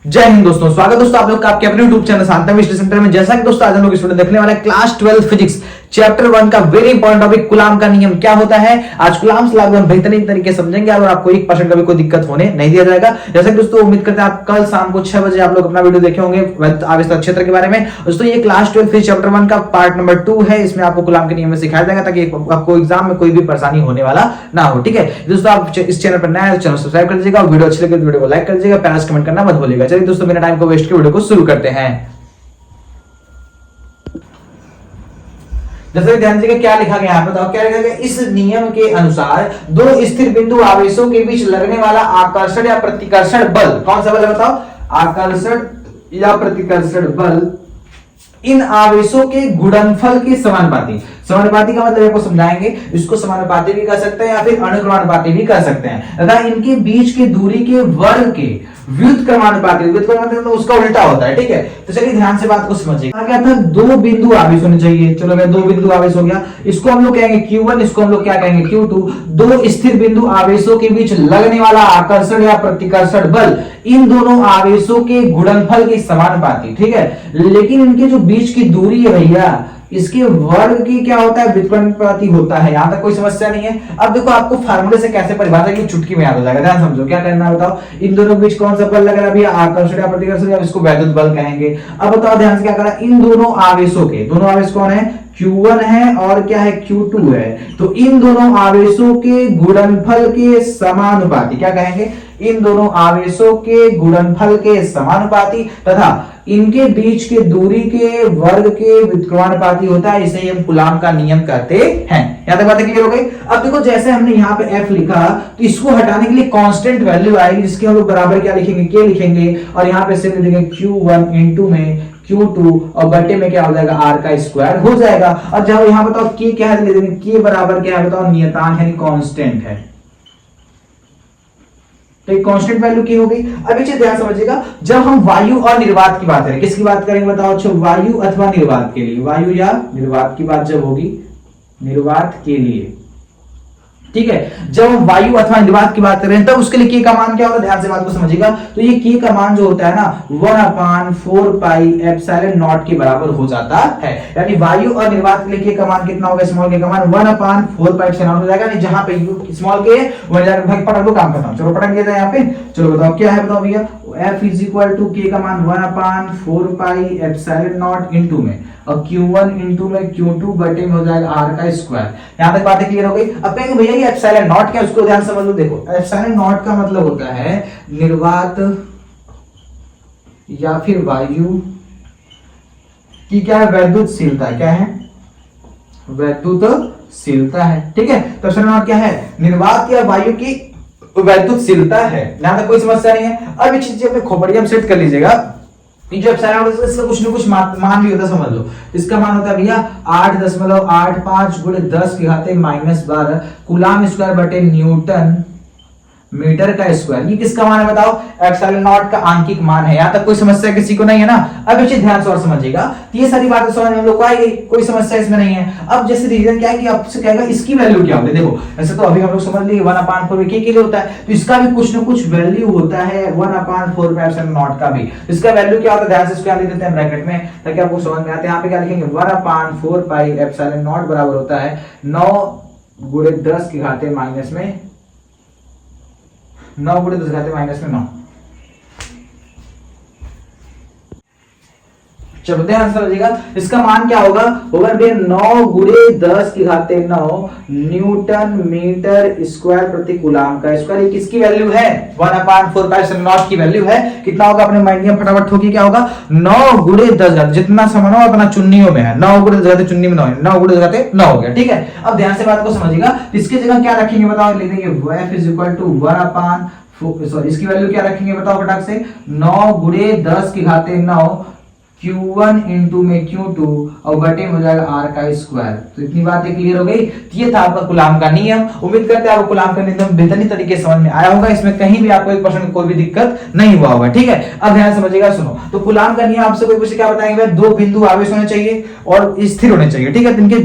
जय हिंद दोस्तों, स्वागत है दोस्तों आप लोग का आपके अपने YouTube चैनल शांतम विश्लेषण सेंटर में। जैसा कि दोस्तों आज हम लोग स्टूडेंट देखने वाले क्लास 12 फिजिक्स चैप्टर 1 का वेरी इंपॉर्टेंट टॉपिक कुलाम का नियम क्या होता है। आज कुलाम्स लागू हम बेहतरीन तरीके से समझेंगे और आपको 1% का भी कोई दिक्कत होने नहीं दिया जाएगा। जैसा कि दोस्तों उम्मीद करते हैं आप कल शाम को 6 बजे आप लोग अपना वीडियो देखे होंगे आवेशित क्षेत्र के बारे में। दोस्तों ये क्लास 12 फिजिक्स चैप्टर 1 का पार्ट नंबर 2 है। इसमें आपको कुलाम के नियम में सिखाया जाएगा ताकि आपको एग्जाम में कोई भी परेशानी होने वाला ना हो। ठीक है दोस्तों, आप इस चैनल पर नए हैं तो चैनल सब्सक्राइब कर दीजिएगा और वीडियो अच्छी लगे तो वीडियो को लाइक कर दीजिएगा, प्यार से कमेंट करना मत भूलिएगा। चलिए दोस्तों बिना टाइम को वेस्ट के वीडियो को शुरू करते हैं। जैसे ध्यान दीजिएगा क्या लिखा गया है, बताओ क्या लिखा गया। इस नियम के अनुसार दो स्थिर बिंदु आवेशों के बीच लगने वाला आकर्षण या प्रतिकर्षण बल, कौन सा बल है बताओ, आकर्षण या प्रतिकर्षण बल इन आवेशों के गुणनफल के समानुपाती। समानुपाती का मतलब आपको समझाएंगे, इसको समानुपाती भी कर सकते हैं या फिर अनुक्रमानुपाती भी कर सकते हैं तथा इनके बीच की दूरी के वर्ग के व्युत्क्रमानुपाती। व्युत्क्रमानुपाती मतलब उसका उल्टा होता है। ठीक है, तो चलिए ध्यान से बात को समझिए। क्या था, दो बिंदु आवेश होने चाहिए। चलो भाई दो बिंदु आवेश हो गया, इसको हम लोग कहेंगे Q1, इसको हम लोग क्या कहेंगे Q2। दो स्थिर बिंदु आवेशों के बीच लगने वाला आकर्षण या प्रतिकर्षण बल इन दोनों आवेशों के गुणनफल के समानुपाती। ठीक है, लेकिन इनके जो बीच की दूरी है भैया, इसके वर्ग की क्या होता है, व्युत्क्रमानुपाती होता है। यहां तक कोई समस्या नहीं है। अब देखो आपको फार्मूले से कैसे परिभाषा की चुटकी में याद हो जाएगा। ध्यान समझो क्या करना है बताओ। इन दोनों के बीच कौन सा बल लग रहा है भैया, आकर्षण या प्रतिकर्षण, या इसको वैद्युत बल कहेंगे। अब बताओ ध्यान से क्या करना, इन दोनों आवेशों के, दोनों आवेश कौन है, Q1 है और क्या है Q2 है। तो इन दोनों आवेशों के गुणनफल के समानुपाती क्या कहेंगे, इन दोनों आवेशों के गुणनफल के समानुपाती तथा इनके बीच के दूरी के वर्ग के व्युत्क्रमानुपाती होता है। इसे हम कुलाम का नियम कहते हैं। यहां तक बातें क्लियर हो गई। अब देखो जैसे हमने यहाँ पे F लिखा तो इसको हटाने के लिए कांस्टेंट वैल्यू आएगी जिसके हम लोग बराबर क्या लिखेंगे, K लिखेंगे और यहाँ पे से लिखेंगे Q1 इंटू में Q2 और बटे में क्या हो जाएगा, R का स्क्वायर हो जाएगा। और जब यहाँ बताओ K क्या है, ले देंगे K बराबर क्या है बताओ, नियतांक यानी कांस्टेंट है। तो एक कांस्टेंट वैल्यू की हो गई। अब एक चीज ध्यान समझिएगा, जब हम वायु और निर्वात की बात करें, किसकी बात करेंगे बताओ, अच्छा वायु अथवा निर्वात के लिए, वायु या निर्वात की बात जब होगी, निर्वात के लिए, ठीक है, जब हम वायु अथवा निर्वात की बात करें तब उसके लिए K का मान क्या होता है, ध्यान से बात को समझिएगा। तो ये K का मान जो होता है ना 1/4 पाई एप्सिलॉन नॉट के बराबर हो जाता है। यानी वायु और निर्वात के लिए K का मान कितना होगा, स्मॉल k का मान 1/4 पाई एप्सिलॉन नॉट हो जाएगा। नहीं जहां पे स्मॉल k है वहां जाकर भाग पटक दो, काम खत्म। चलो पटक दिया जाए यहाँ पे। चलो बताओ क्या है, बताओ भैया, F is equal to K का मान 1/4 पाई एप्सिलॉन नॉट इंटू में और Q1 इंटू में Q2 बटे में हो जाएगा R का स्क्वायर। यहां तक बातें क्लियर हो गई। अब कहेंगे भैया ये एप्सिलॉन नॉट क्या है, उसको ध्यान समझ लो। देखो एप्सिलॉन नॉट का मतलब होता है निर्वात या फिर वायु की क्या है, वैद्युतशीलता। क्या है, वैद्युतशीलता है। ठीक है, तो एप्सिलॉन नॉट क्या है, निर्वात या वायु की वैद्युतशीलता है। यहां तक कोई समस्या नहीं है। अब एक चीज अपने खोपड़िया में सेट कर लीजिएगा, जो एप्सिलॉन होता है इसका कुछ ना कुछ मान भी होता है, समझ लो। इसका मान होता है भैया 8.85 गुणे 10 की घात -12 कूलाम स्क्वायर बटे न्यूटन मीटर का स्क्वायर। ये किसका मान है बताओ, एप्सिलॉन नॉट का आंकिक मान है। यहां तक कोई समस्या किसी को नहीं है ना। अब इसे ध्यान से और समझिएगा, तो ये सारी बातें समझ में हम लोग को आएगी, कोई समस्या इसमें नहीं है। अब जैसे रीजन क्या है कि आपसे कहेगा इसकी वैल्यू क्या होगी। देखो ऐसे तो अभी हम लोग समझ लिए 1/4 K के लिए होता है, तो इसका भी कुछ ना कुछ वैल्यू होता है 1/4 एप्सिलॉन नॉट का भी। इसका वैल्यू क्या होता है, ध्यान से इसको लिख देते हैं ब्रैकेट में ताकि आपको समझ में आते हैं। यहाँ पे क्या लिखेंगे, 1/4 पाई एप्सिलॉन नॉट बराबर होता है 9 गुणे 10 की घात माइनस में 9 गुणे 10 घाते माइनस में 9। चलो ध्यान समझिएगा, इसका मान क्या होगा, होगा भैया 9 गुणे 10 की घाते 9 न्यूटन मीटर स्क्वायर प्रति कूलाम का स्क्वायर। ये किसकी वैल्यू है, 1/4 पाई एप्सिलॉन नॉट की वैल्यू है। कितना होगा, अपने माइंड में फटाफट ठोकी, क्या होगा 9 गुणे 10 घाते, जितना समान हो अपना चुन्नियों में है, 9 गुणे 10 घाते चुन्नी में 9 गुणे 10 घाते 9 हो गया। ठीक है, अब ध्यान से बात को समझिएगा। इसकी जगह क्या रखेंगे बताओ, लिख देंगे F इज इक्वल टू 1/4, इसकी वैल्यू क्या रखेंगे बताओ फटाक से, 9 गुणे 10 की घाते 9 Q1 इंटू में Q2 और बटे में हो जाएगा R का स्क्वायर। तो इतनी बातें क्लियर हो गई। ये था आपका कुलाम का नियम। उम्मीद करते हैं आपको कुलाम का नियम बेहतरीन तरीके से समझ में आया होगा। इसमें कहीं भी आपको 1% कोई भी दिक्कत नहीं हुआ होगा। ठीक है, अब ध्यान समझिएगा, सुनो। तो कुलाम का नियम आपसे कोई पूछे क्या बताएंगे, दो बिंदु आवेश होने चाहिए और स्थिर होने चाहिए। ठीक है, इनके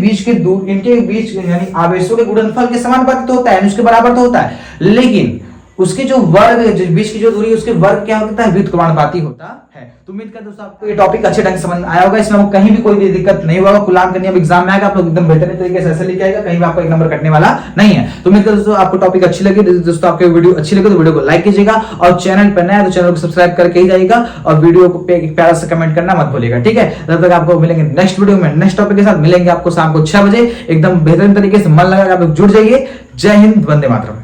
बीच यानी आवेशों के गुणनफल के समानुपाती तो होता है, उसके बराबर तो होता है, लेकिन उसकी जो वर्ग बीच की जो दूरी है उसके वर्ग क्या होता है, व्युत्क्रमानुपाती होता है। तो उम्मीद करता हूं दोस्तों आपको ये टॉपिक अच्छे ढंग से समझ आया होगा, इसमें आपको कहीं भी कोई भी दिक्कत नहीं होगा। गुलाम का नियम एग्जाम में आएगा, आप लोग एकदम बेहतरीन तरीके से ऐसे लिखे आएगा, कहीं भी आपको एक नंबर कटने वाला नहीं है। तो उम्मीद करता हूं दोस्तों आपको टॉपिक अच्छी लगी। दोस्तों आपको वीडियो अच्छी लगे तो वीडियो को लाइक कीजिएगा, और चैनल पर नया है तो चैनल को सब्सक्राइब करके ही जाइएगा, और वीडियो को एक प्यारा सा कमेंट करना मत भूलिएगा, ठीक है। तब तक आपको मिलेंगे नेक्स्ट वीडियो में नेक्स्ट टॉपिक के साथ। मिलेंगे आपको शाम को 6 बजे एकदम बेहतरीन तरीके से, मन लगा आप लोग जुड़ जाइए। जय हिंद, वंदे मातरम।